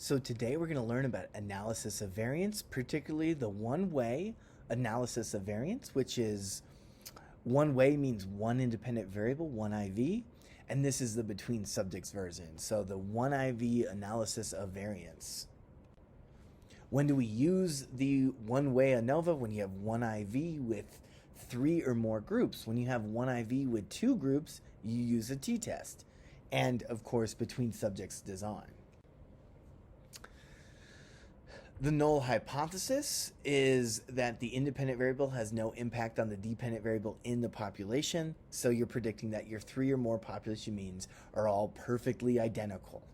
So today we're going to learn about analysis of variance, particularly the one-way analysis of variance, which is one way means one independent variable, one IV, and this is the between subjects version. So the one IV analysis of variance. When do we use the one-way ANOVA? When you have one IV with 3 or more groups. When you have one IV with 2 groups, you use a t-test. And of course, between subjects design. The null hypothesis is that the independent variable has no impact on the dependent variable in the population, so you're predicting that your 3 or more population means are all perfectly identical.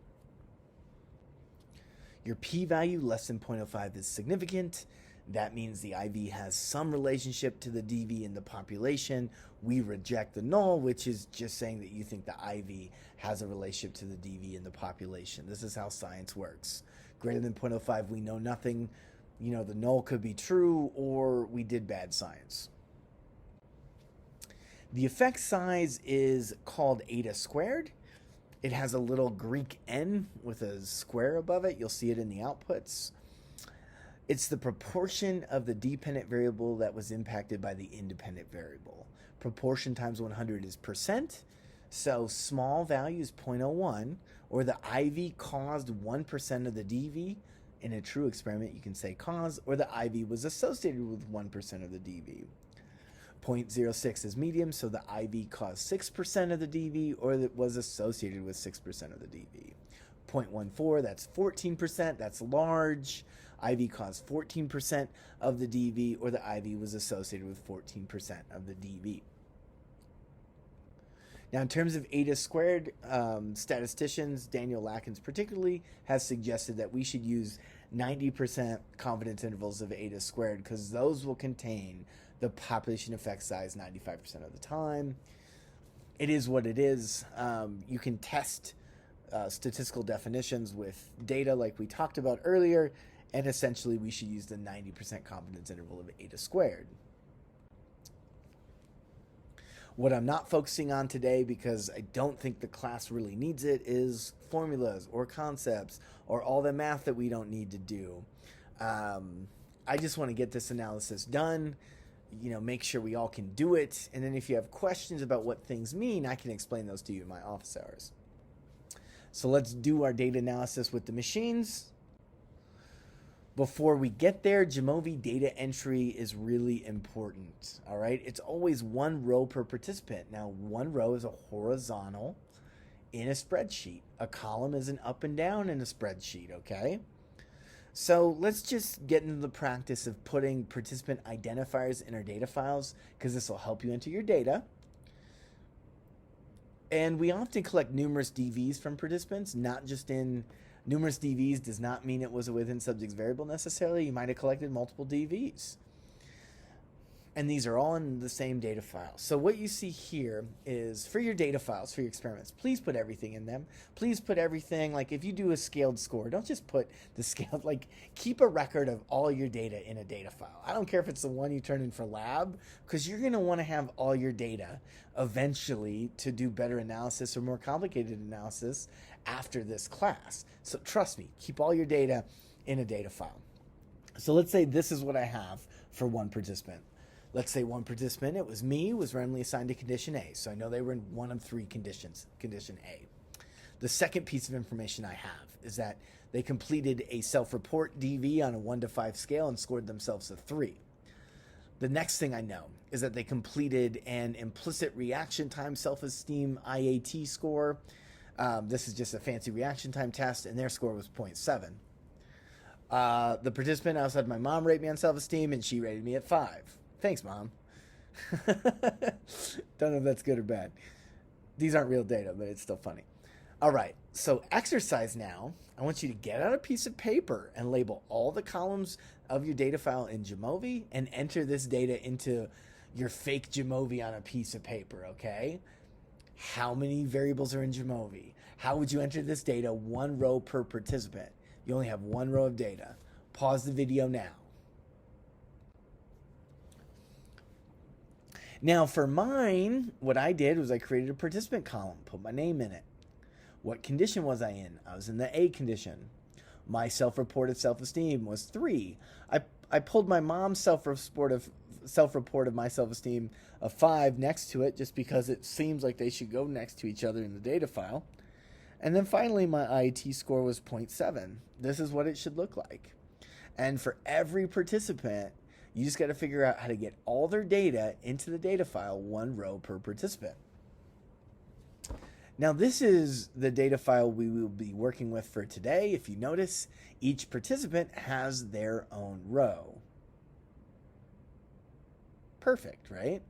Your p-value less than 0.05 is significant. That means the IV has some relationship to the DV in the population. We reject the null, which is just saying that you think the IV has a relationship to the DV in the population. This is how science works. Greater than 0.05, we know nothing. You know, the null could be true, or we did bad science. The effect size is called eta squared. It has a little Greek n with a square above it. You'll see it in the outputs. It's the proportion of the dependent variable that was impacted by the independent variable. Proportion times 100 is percent. So small value is 0.01, or the IV caused 1% of the DV. In a true experiment, you can say cause, or the IV was associated with 1% of the DV. 0.06 is medium, so the IV caused 6% of the DV, or it was associated with 6% of the DV. 0.14, that's 14%, that's large. IV caused 14% of the DV, or the IV was associated with 14% of the DV. Now, in terms of eta squared, statisticians, Daniel Lakens particularly, has suggested that we should use 90% confidence intervals of eta squared because those will contain the population effect size 95% of the time. It is what it is. You can test statistical definitions with data like we talked about earlier, and essentially we should use the 90% confidence interval of eta squared. What I'm not focusing on today, because I don't think the class really needs it, is formulas or concepts or all the math that we don't need to do. I just want to get this analysis done, make sure we all can do it, and then if you have questions about what things mean, I can explain those to you in my office hours. So let's do our data analysis with the machines. Before we get there, Jamovi data entry is really important, all right? It's always 1 row per participant. Now, 1 row is a horizontal in a spreadsheet. A column is an up and down in a spreadsheet, okay? So let's just get into the practice of putting participant identifiers in our data files, because this will help you enter your data. And we often collect numerous DVs from participants, not just in... Numerous DVs does not mean it was a within subjects variable necessarily. You might have collected multiple DVs. And these are all in the same data file. So what you see here is for your data files, for your experiments, please put everything in them. Please put everything, like if you do a scaled score, don't just put the scaled, like keep a record of all your data in a data file. I don't care if it's the one you turn in for lab, because you're going to want to have all your data eventually to do better analysis or more complicated analysis after this class. So trust me, keep all your data in a data file. So let's say this is what I have for one participant. Let's say one participant, it was me, was randomly assigned to condition A. So I know they were in one of 3 conditions, condition A. The second piece of information I have is that they completed a self-report DV on a 1 to 5 scale and scored themselves a 3. The next thing I know is that they completed an implicit reaction time self-esteem IAT score. This is just a fancy reaction time test, and their score was 0.7. The participant also had my mom rate me on self-esteem, and she rated me at 5. Thanks, Mom. Don't know if that's good or bad. These aren't real data, but it's still funny. All right, so exercise now. I want you to get out a piece of paper and label all the columns of your data file in Jamovi and enter this data into your fake Jamovi on a piece of paper, okay? How many variables are in Jamovi? How would you enter this data 1 row per participant? You only have 1 row of data. Pause the video now. Now for mine, what I did was I created a participant column, put my name in it. What condition was I in? I was in the A condition. My self-reported self-esteem was 3. I pulled my mom's self-report of my self-esteem of 5 next to it just because it seems like they should go next to each other in the data file. And then finally, my IET score was 0.7. This is what it should look like. And for every participant, you just got to figure out how to get all their data into the data file, 1 row per participant. Now, this is the data file we will be working with for today. If you notice, each participant has their own row. Perfect, right?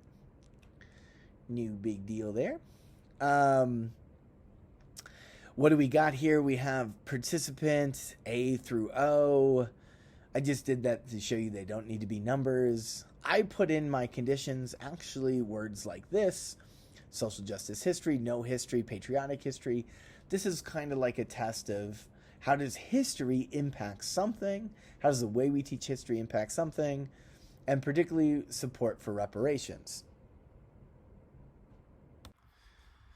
New big deal there. What do we got here? We have participants A through O. I just did that to show you they don't need to be numbers. I put in my conditions, actually words like this: social justice history, no history, patriotic history. This is kind of like a test of how does history impact something? How does the way we teach history impact something? And particularly support for reparations.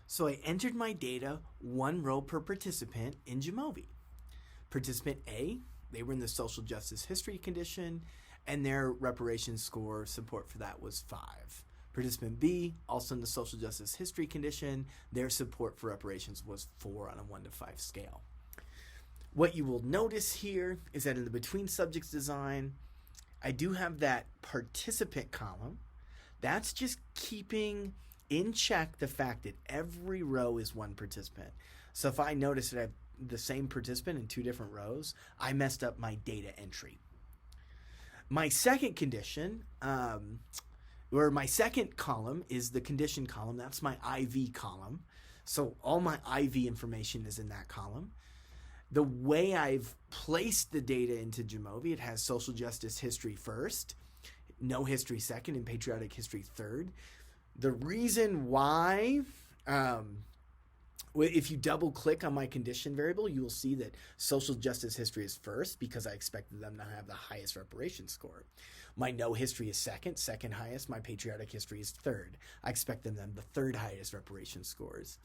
So I entered my data 1 row per participant in Jamovi. Participant A, they were in the social justice history condition, and their reparations score support for that was 5. Participant B, also in the social justice history condition, their support for reparations was 4 on a 1 to 5 scale. What you will notice here is that in the between subjects design, I do have that participant column. That's just keeping in check the fact that every row is 1 participant. So if I notice that I have the same participant in 2 different rows, I messed up my data entry. My second condition, or my second column, is the condition column. That's my IV column. So all my IV information is in that column. The way I've placed the data into Jamovi, it has social justice history first, no history second, and patriotic history third. The reason why, if you double click on my condition variable, you will see that social justice history is first because I expected them to have the highest reparation score. My no history is second highest. My patriotic history is third. I expect them to have the third highest reparation scores.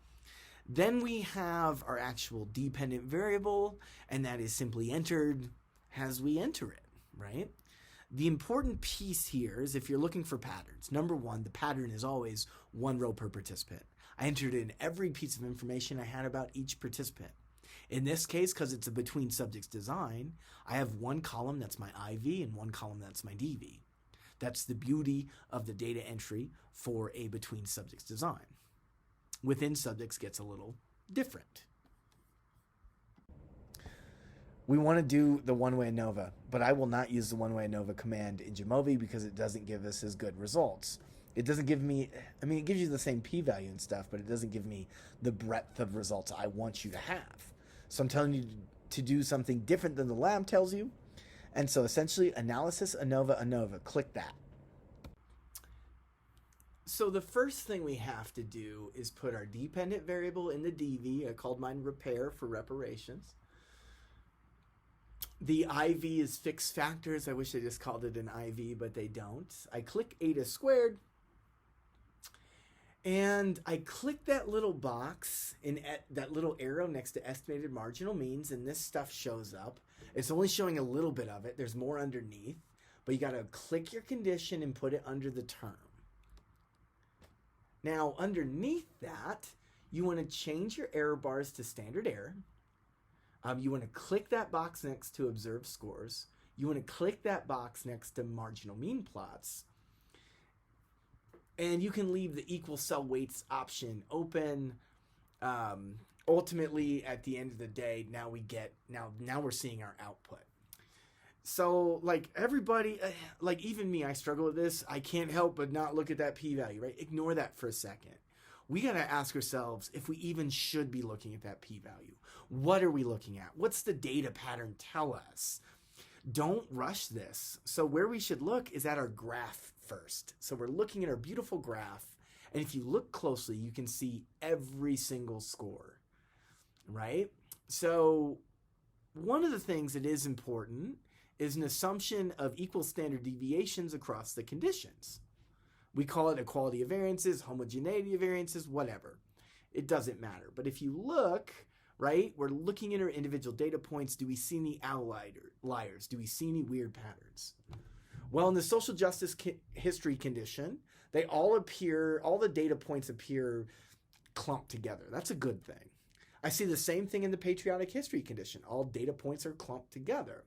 Then we have our actual dependent variable, and that is simply entered as we enter it, right? The important piece here is if you're looking for patterns, number 1, the pattern is always 1 row per participant. I entered in every piece of information I had about each participant. In this case, because it's a between subjects design, I have 1 column that's my IV and 1 column that's my DV. That's the beauty of the data entry for a between subjects design. Within subjects gets a little different. We want to do the one-way ANOVA, but I will not use the one-way ANOVA command in Jamovi because it doesn't give us as good results. It doesn't give me, it gives you the same p-value and stuff, but it doesn't give me the breadth of results I want you to have. So I'm telling you to do something different than the lab tells you. And so essentially, analysis, ANOVA, click that. So the first thing we have to do is put our dependent variable in the DV. I called mine repair for reparations. The IV is fixed factors. I wish they just called it an IV, but they don't. I click eta squared, and I click that little box, in that little arrow next to estimated marginal means, and this stuff shows up. It's only showing a little bit of it. There's more underneath, but you got to click your condition and put it under the term. Now, underneath that, you want to change your error bars to standard error. You want to click that box next to observed scores. You want to click that box next to marginal mean plots. And you can leave the equal cell weights option open. Ultimately, at the end of the day, now we're seeing our output. So, like everybody, like even me, I struggle with this. I can't help but not look at that p-value, right? Ignore that for a second. We got to ask ourselves if we even should be looking at that p-value. What are we looking at? What's the data pattern tell us? Don't rush this. So where we should look is at our graph first. So we're looking at our beautiful graph, and if you look closely, you can see every single score, right? So one of the things that is important is an assumption of equal standard deviations across the conditions. We call it equality of variances, homogeneity of variances, whatever. It doesn't matter. But if you look, right? We're looking at our individual data points. Do we see any outliers? Do we see any weird patterns? Well, in the social justice history condition, they all the data points appear clumped together. That's a good thing. I see the same thing in the patriotic history condition. All data points are clumped together.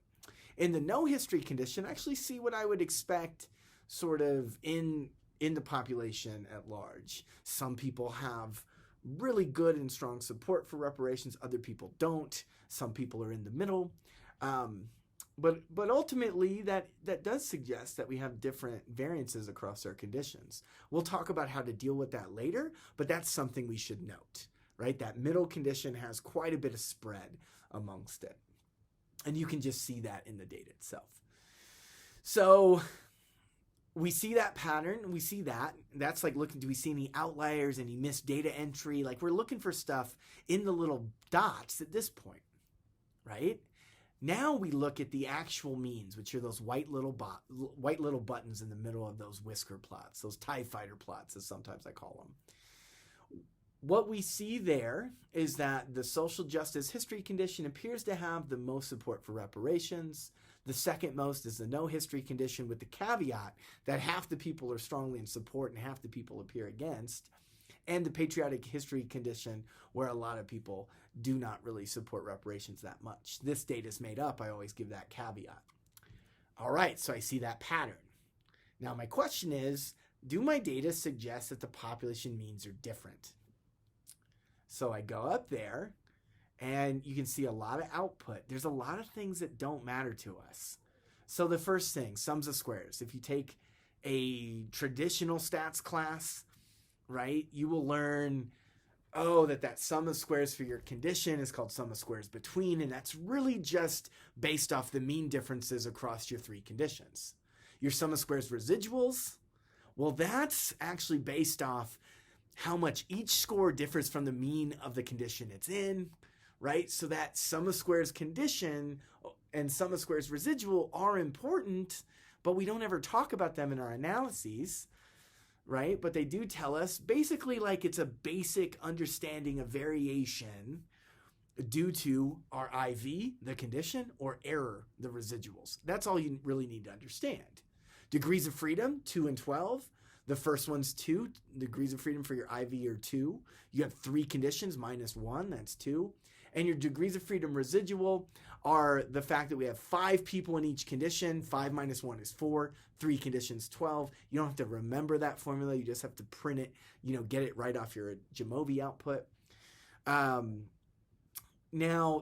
In the no history condition, I actually see what I would expect sort of in the population at large. Some people have really good and strong support for reparations. Other people don't. Some people are in the middle. But ultimately, that does suggest that we have different variances across our conditions. We'll talk about how to deal with that later, but that's something we should note, right? That middle condition has quite a bit of spread amongst it. And you can just see that in the data itself. So we see that pattern. We see that. That's like looking, do we see any outliers, any missed data entry? Like we're looking for stuff in the little dots at this point, right? Now we look at the actual means, which are those white little buttons in the middle of those whisker plots, those TIE fighter plots, as sometimes I call them. What we see there is that the social justice history condition appears to have the most support for reparations. The second most is the no history condition, with the caveat that half the people are strongly in support and half the people appear against. And the patriotic history condition, where a lot of people do not really support reparations that much. This data is made up. I always give that caveat. All right, so I see that pattern. Now my question is, do my data suggest that the population means are different? So I go up there, and you can see a lot of output. There's a lot of things that don't matter to us. So the first thing, sums of squares. If you take a traditional stats class, right, you will learn, that sum of squares for your condition is called sum of squares between, and that's really just based off the mean differences across your three conditions. Your sum of squares residuals, well, that's actually based off how much each score differs from the mean of the condition it's in, right? So that sum of squares condition and sum of squares residual are important, but we don't ever talk about them in our analyses, right? But they do tell us basically like it's a basic understanding of variation due to our IV, the condition, or error, the residuals. That's all you really need to understand. Degrees of freedom, 2 and 12. The first one's 2. Degrees of freedom for your IV are 2. You have 3 conditions, minus 1, that's 2. And your degrees of freedom residual are the fact that we have 5 people in each condition. 5 minus 1 is 4. 3 conditions, 12. You don't have to remember that formula. You just have to print it, get it right off your Jamovi output. Now,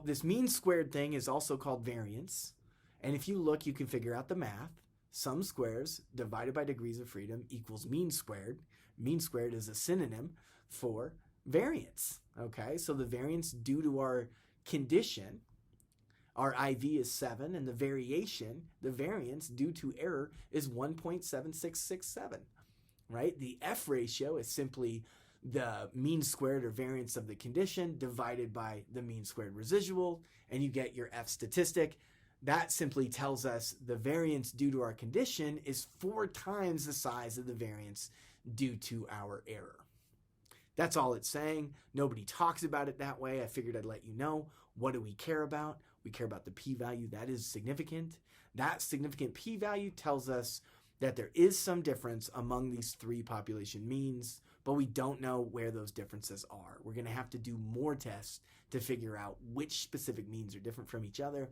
this mean squared thing is also called variance. And if you look, you can figure out the math. Sum squares divided by degrees of freedom equals mean squared. Mean squared is a synonym for variance. Okay, so the variance due to our condition, our IV is 7, and the variance due to error is 1.7667, right? The F ratio is simply the mean squared or variance of the condition divided by the mean squared residual, and you get your F statistic. That simply tells us the variance due to our condition is 4 times the size of the variance due to our error. That's all it's saying. Nobody talks about it that way. I figured I'd let you know. What do we care about? We care about the p-value. That is significant. That significant p-value tells us that there is some difference among these 3 population means, but we don't know where those differences are. We're going to have to do more tests to figure out which specific means are different from each other.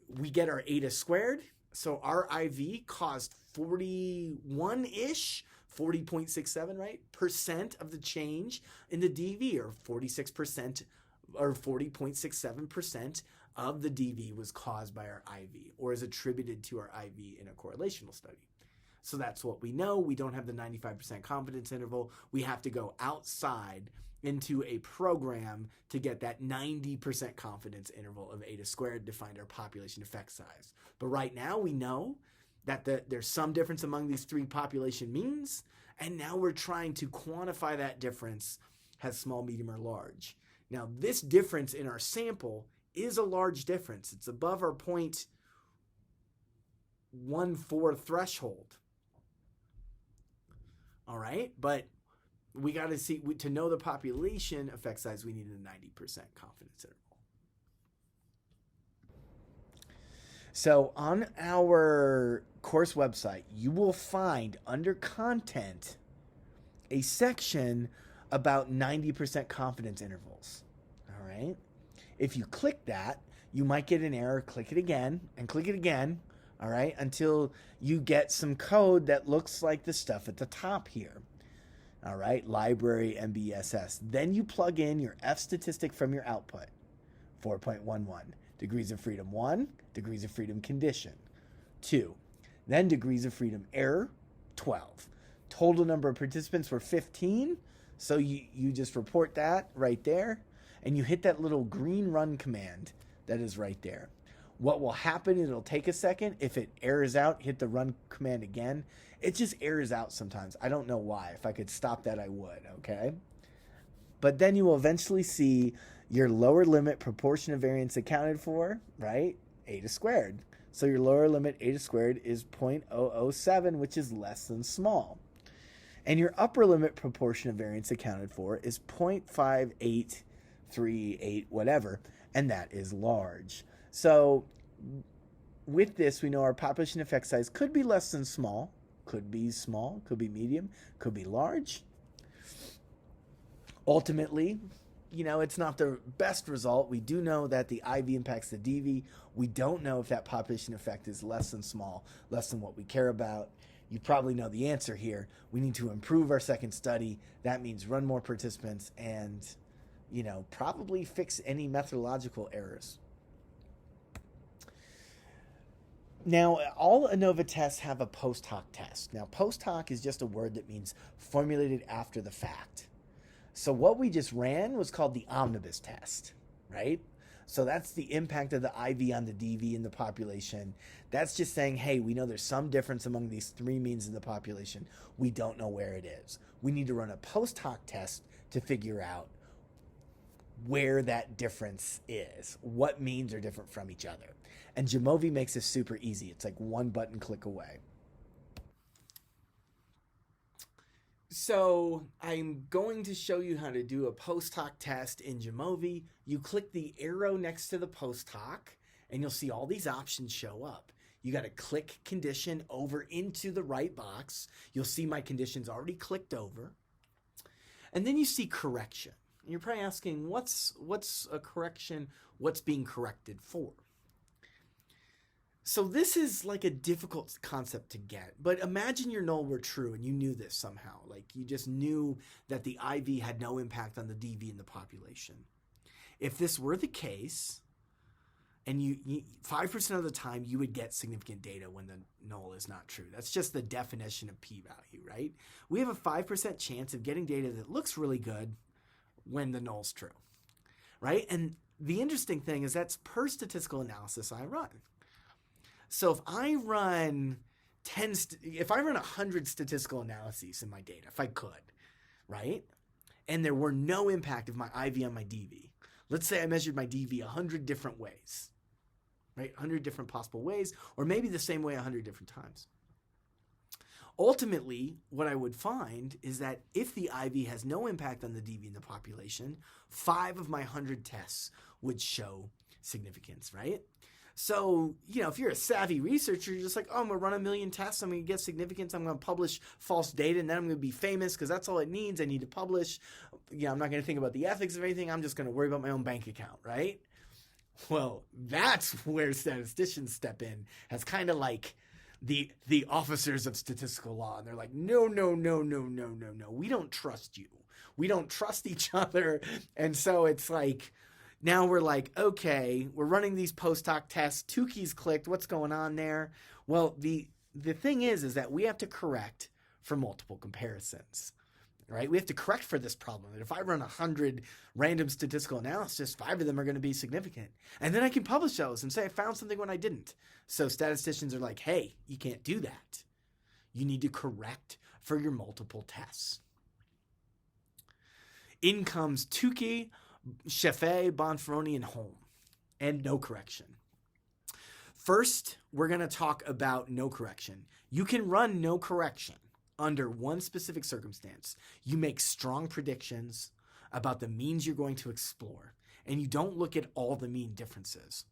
We get our eta squared. So our IV caused 41-ish, 40.67, right, percent of the change in the DV, or 46% or 40.67% of the DV was caused by our IV, or is attributed to our IV in a correlational study. So that's what we know. We don't have the 95% confidence interval. We have to go outside into a program to get that 90% confidence interval of eta squared to find our population effect size. But right now we know that there's some difference among these 3 population means, and now we're trying to quantify that difference as small, medium, or large. Now this difference in our sample is a large difference. It's above our 0.14 threshold. All right, but we got to see, to know the population effect size, we need a 90% confidence interval. So on our course website, you will find under content a section about 90% confidence intervals. All right. If you click that, you might get an error. Click it again and click it again. All right. Until you get some code that looks like the stuff at the top here. All right. Library MBSS. Then you plug in your F statistic from your output. 4.11. Degrees of freedom 1. Degrees of freedom condition 2. Then degrees of freedom error 12. Total number of participants were 15. So you just report that right there. And you hit that little green run command that is right there. What will happen, it'll take a second. If it errors out, hit the run command again. It just errors out sometimes. I don't know why. If I could stop that, I would, okay? But then you will eventually see your lower limit proportion of variance accounted for, right? Eta squared. So your lower limit eta squared is 0.007, which is less than small. And your upper limit proportion of variance accounted for is 0.5838 whatever, and that is large. So with this, we know our population effect size could be less than small, could be medium, could be large. Ultimately, it's not the best result. We do know that the IV impacts the DV. We don't know if that population effect is less than small, less than what we care about. You probably know the answer here. We need to improve our second study. That means run more participants and, probably fix any methodological errors. Now, all ANOVA tests have a post-hoc test. Now, post-hoc is just a word that means formulated after the fact. So what we just ran was called the omnibus test, right? So that's the impact of the IV on the DV in the population. That's just saying, hey, we know there's some difference among these three means in the population. We don't know where it is. We need to run a post-hoc test to figure out where that difference is, what means are different from each other. And Jamovi makes this super easy. It's like one button click away. So I'm going to show you how to do a post-hoc test in Jamovi. You click the arrow next to the post-hoc, and you'll see all these options show up. You got to click condition over into the right box. You'll see my conditions already clicked over. And then you see correction. And you're probably asking, what's a correction? What's being corrected for? So this is like a difficult concept to get, but imagine your null were true and you knew this somehow. Like you just knew that the IV had no impact on the DV in the population. If this were the case, and you 5% of the time you would get significant data when the null is not true. That's just the definition of p-value, right? We have a 5% chance of getting data that looks really good when the null's true, right? And the interesting thing is that's per statistical analysis I run. So if I run 100 statistical analyses in my data, if I could, right? And there were no impact of my IV on my DV. Let's say I measured my DV 100 different ways, right? 100 different possible ways, or maybe the same way 100 different times. Ultimately, what I would find is that if the IV has no impact on the DV in the population, 5 of my 100 tests would show significance, right? So, if you're a savvy researcher, you're just like, oh, I'm going to run 1 million tests. I'm going to get significance. I'm going to publish false data, and then I'm going to be famous because that's all it needs. I need to publish. I'm not going to think about the ethics of anything. I'm just going to worry about my own bank account, right? Well, that's where statisticians step in as kind of like the officers of statistical law. And they're like, no. We don't trust you. We don't trust each other. And so it's like, now we're like, okay, we're running these post-hoc tests. 2 keys clicked. What's going on there? Well, the thing is that we have to correct for multiple comparisons, right? We have to correct for this problem. That if I run 100 random statistical analysis, 5 of them are going to be significant. And then I can publish those and say I found something when I didn't. So statisticians are like, hey, you can't do that. You need to correct for your multiple tests. In comes Tukey, Chefet, Bonferroni, and Holm, and no correction. First, we're going to talk about no correction. You can run no correction, under one specific circumstance, you make strong predictions about the means you're going to explore, and you don't look at all the mean differences.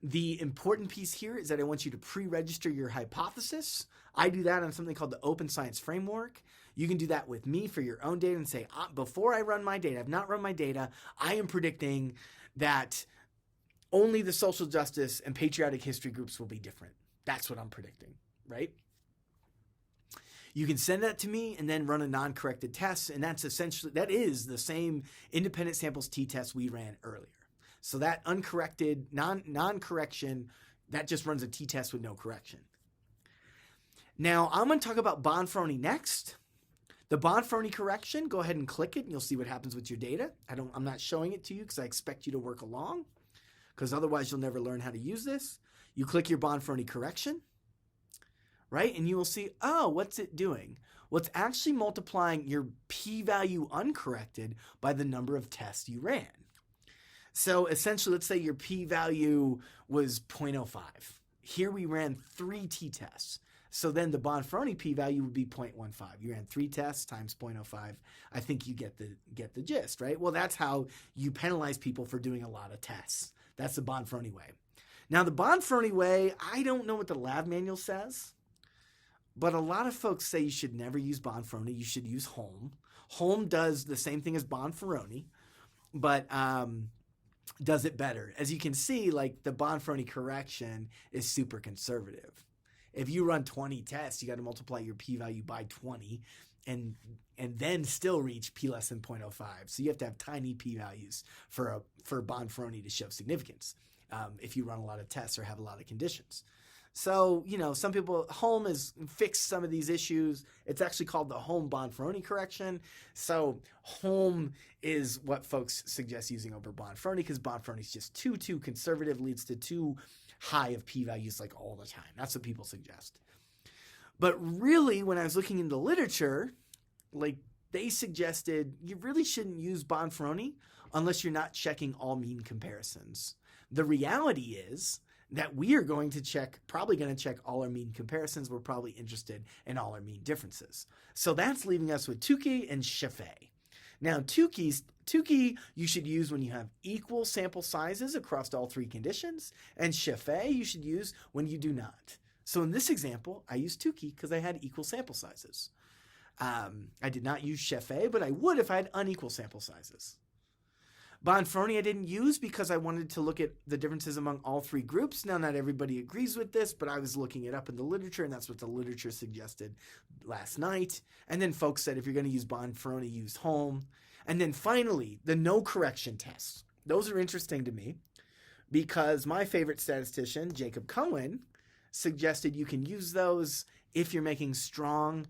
The important piece here is that I want you to pre-register your hypothesis. I do that on something called the Open Science Framework. You can do that with me for your own data and say, before I run my data, I've not run my data, I am predicting that only the social justice and patriotic history groups will be different. That's what I'm predicting, right? You can send that to me and then run a non-corrected test, and that is the same independent samples t-test we ran earlier. So that uncorrected, non-correction, that just runs a t-test with no correction. Now, I'm going to talk about Bonferroni next. The Bonferroni correction, go ahead and click it, and you'll see what happens with your data. I'm not showing it to you because I expect you to work along, because otherwise you'll never learn how to use this. You click your Bonferroni correction, right? And you will see, oh, what's it doing? Well, it's actually multiplying your p-value uncorrected by the number of tests you ran. So essentially, let's say your p-value was 0.05. Here we ran 3 t-tests. So then the Bonferroni p-value would be 0.15. You ran 3 tests times 0.05. I think you get the gist, right? Well, that's how you penalize people for doing a lot of tests. That's the Bonferroni way. Now, the Bonferroni way, I don't know what the lab manual says, but a lot of folks say you should never use Bonferroni. You should use Holm. Holm does the same thing as Bonferroni, but does it better. As you can see, like the Bonferroni correction is super conservative. If you run 20 tests, you got to multiply your p-value by 20 and then still reach p less than 0.05. So you have to have tiny p-values for Bonferroni to show significance if you run a lot of tests or have a lot of conditions. So, some people, Holm has fixed some of these issues. It's actually called the Holm-Bonferroni correction. So Holm is what folks suggest using over Bonferroni because Bonferroni is just too conservative, leads to too high of p-values like all the time. That's what people suggest. But really, when I was looking into literature, like they suggested you really shouldn't use Bonferroni unless you're not checking all mean comparisons. The reality is that we are probably going to check all our mean comparisons. We're probably interested in all our mean differences. So that's leaving us with Tukey and Chaffee. Now, Tukey you should use when you have equal sample sizes across all 3 conditions, and Chaffee you should use when you do not. So in this example, I used Tukey because I had equal sample sizes. I did not use Chaffee, but I would if I had unequal sample sizes. Bonferroni I didn't use because I wanted to look at the differences among all 3 groups. Now, not everybody agrees with this, but I was looking it up in the literature, and that's what the literature suggested last night. And then folks said if you're going to use Bonferroni, use Holm. And then finally, the no correction tests. Those are interesting to me because my favorite statistician, Jacob Cohen, suggested you can use those if you're making strong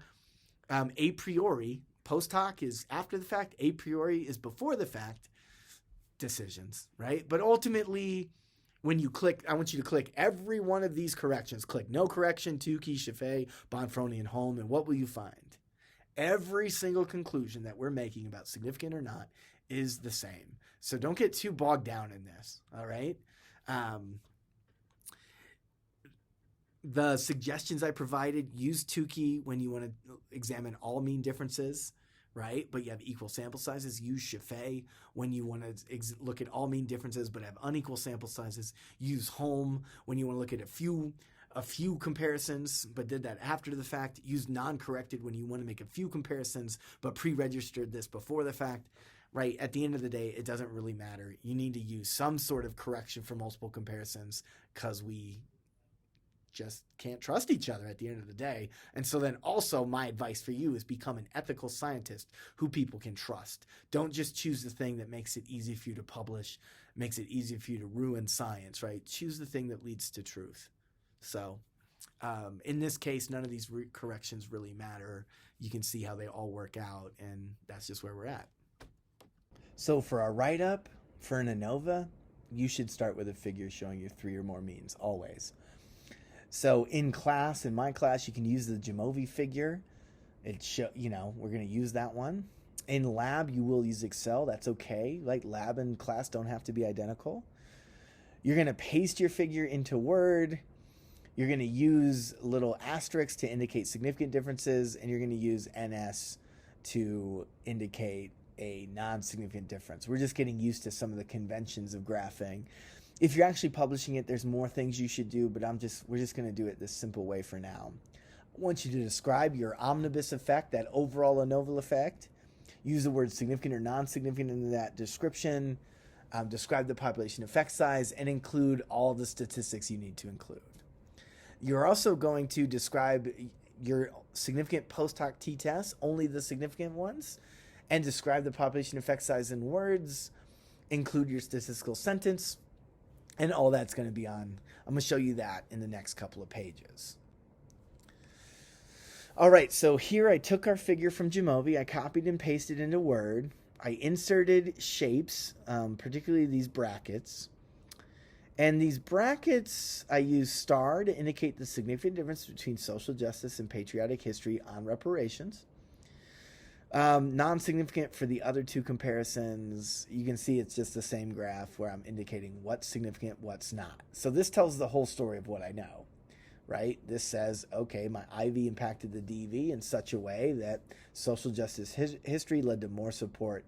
a priori. Post-hoc is after the fact, a priori is before the fact decisions, right? But ultimately, when you click, I want you to click every one of these corrections. Click no correction, Tukey, Chaffee, Bonferroni, and Holm, and what will you find? Every single conclusion that we're making about significant or not is the same. So don't get too bogged down in this, all right? The suggestions I provided, use Tukey when you want to examine all mean differences, right? But you have equal sample sizes. Use Chaffee when you want to look at all mean differences but have unequal sample sizes. Use Holm when you want to look at a few comparisons but did that after the fact. Use non-corrected when you want to make a few comparisons but pre-registered this before the fact, right? At the end of the day, it doesn't really matter. You need to use some sort of correction for multiple comparisons because we just can't trust each other at the end of the day. And so then also my advice for you is become an ethical scientist who people can trust. Don't just choose the thing that makes it easy for you to publish, makes it easy for you to ruin science, right? Choose the thing that leads to truth. So in this case, none of these corrections really matter. You can see how they all work out, and that's just where we're at. So for our write-up for an ANOVA, you should start with a figure showing you 3 or more means, always. So in my class, you can use the Jamovi figure. We're going to use that one. In lab, you will use Excel. That's okay. Like lab and class don't have to be identical. You're going to paste your figure into Word. You're going to use little asterisks to indicate significant differences, and you're going to use NS to indicate a non-significant difference. We're just getting used to some of the conventions of graphing. If you're actually publishing it, there's more things you should do, but we're just going to do it this simple way for now. I want you to describe your omnibus effect, that overall ANOVA effect. Use the word significant or non-significant in that description. Describe the population effect size, and include all the statistics you need to include. You're also going to describe your significant post-hoc t-tests, only the significant ones, and describe the population effect size in words. Include your statistical sentence, and all that's going to be on. I'm going to show you that in the next couple of pages. All right, so here I took our figure from Jamovi. I copied and pasted into Word. I inserted shapes, particularly these brackets. And these brackets, I use star to indicate the significant difference between social justice and patriotic history on reparations. Non-significant for the other two comparisons. You can see it's just the same graph where I'm indicating what's significant, what's not. So this tells the whole story of what I know, right? This says, okay, my IV impacted the DV in such a way that social justice history led to more support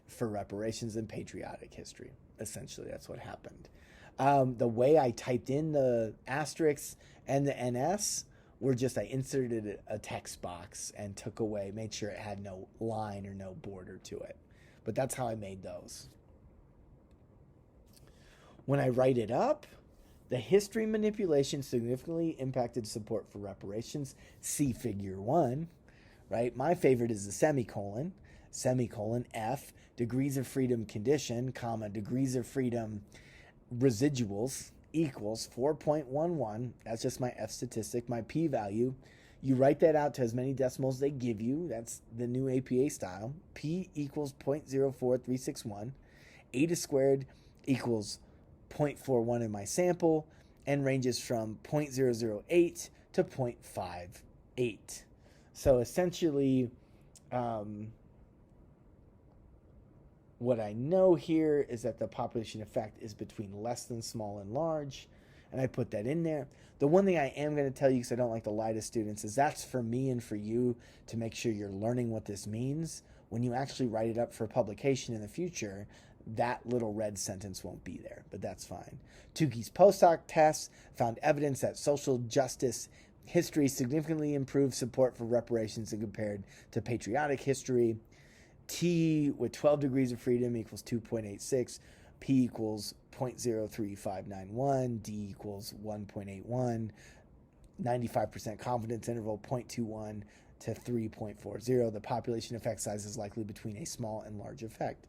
for reparations than patriotic history. Essentially, that's what happened. The way I typed in the asterisks and the NS were just, I inserted a text box and took away, made sure it had no line or no border to it. But that's how I made those. When I write it up, the history manipulation significantly impacted support for reparations. See figure 1, right? My favorite is the semicolon, F, degrees of freedom condition, comma, degrees of freedom residuals equals 4.11. That's just my F statistic, my p-value. You write that out to as many decimals they give you. That's the new APA style. P equals 0.04361. Eta squared equals 0.41 in my sample, and ranges from 0.008 to 0.58. So essentially, what I know here is that the population effect is between less than small and large, and I put that in there. The one thing I am going to tell you, because I don't like to lie to students, is that's for me and for you to make sure you're learning what this means. When you actually write it up for publication in the future, that little red sentence won't be there, but that's fine. Tukey's post-hoc tests found evidence that social justice history significantly improved support for reparations and compared to patriotic history. T with 12 degrees of freedom equals 2.86. P equals 0.03591. D equals 1.81. 95% confidence interval 0.21 to 3.40. The population effect size is likely between a small and large effect.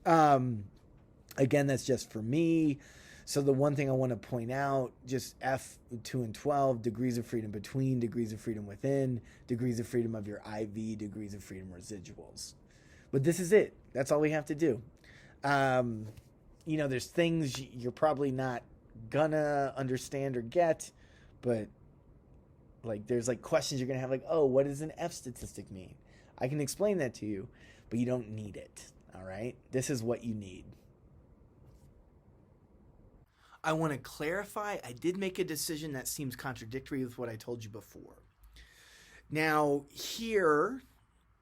Again, that's just for me. So the one thing I want to point out, just F 2 and 12, degrees of freedom between, degrees of freedom within, degrees of freedom of your IV, degrees of freedom residuals. But this is it. That's all we have to do. There's things you're probably not gonna understand or get, but there's questions you're gonna have oh, what does an F statistic mean? I can explain that to you, but you don't need it. All right? This is what you need. I want to clarify, I did make a decision that seems contradictory with what I told you before. Now, here,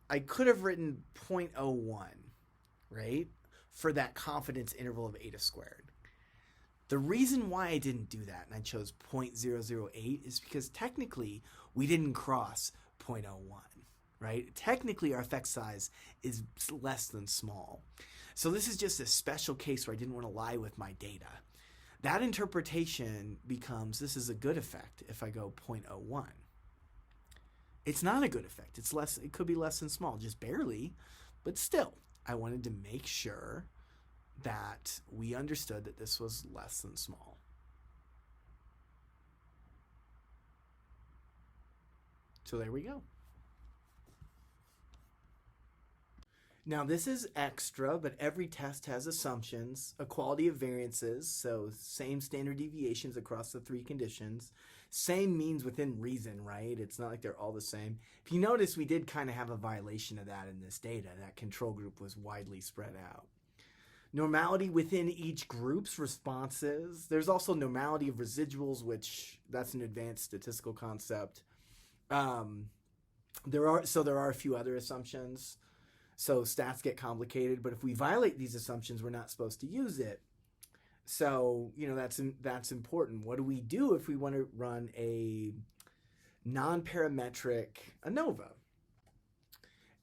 I could have written 0.01, right, for that confidence interval of eta squared. The reason why I didn't do that, and I chose 0.008, is because technically we didn't cross 0.01, right? Technically, our effect size is less than small. So this is just a special case where I didn't want to lie with my data. That interpretation becomes, this is a good effect if I go 0.01. It's not a good effect. It's less. It could be less than small, just barely, but still, I wanted to make sure that we understood that this was less than small. So there we go. Now this is extra, but every test has assumptions, equality of variances, so same standard deviations across the three conditions, same means within reason, right? It's not like they're all the same. If you notice, we did kind of have a violation of that in this data. That control group was widely spread out. Normality within each group's responses. There's also normality of residuals, which that's an advanced statistical concept. There are a few other assumptions. So stats get complicated, but if we violate these assumptions, we're not supposed to use it. So, that's important. What do we do if we want to run a non-parametric ANOVA?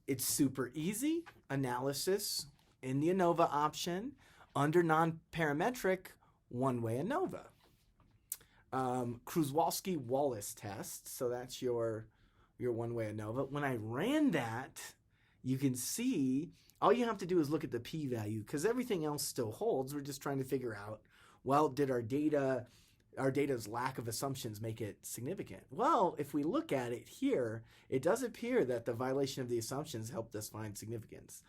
It's super easy. Analysis in the ANOVA option. Under non-parametric, one-way ANOVA. Kruswalski-Wallace test. So that's your one-way ANOVA. When I ran that, you can see all you have to do is look at the p-value because everything else still holds. We're just trying to figure out, well, did our data's lack of assumptions make it significant? Well, if we look at it here, it does appear that the violation of the assumptions helped us find significance.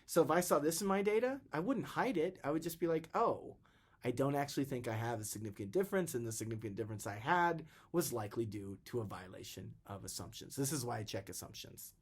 So if I saw this in my data, I wouldn't hide it. I would just be like, oh, I don't actually think I have a significant difference, and the significant difference I had was likely due to a violation of assumptions. This is why I check assumptions.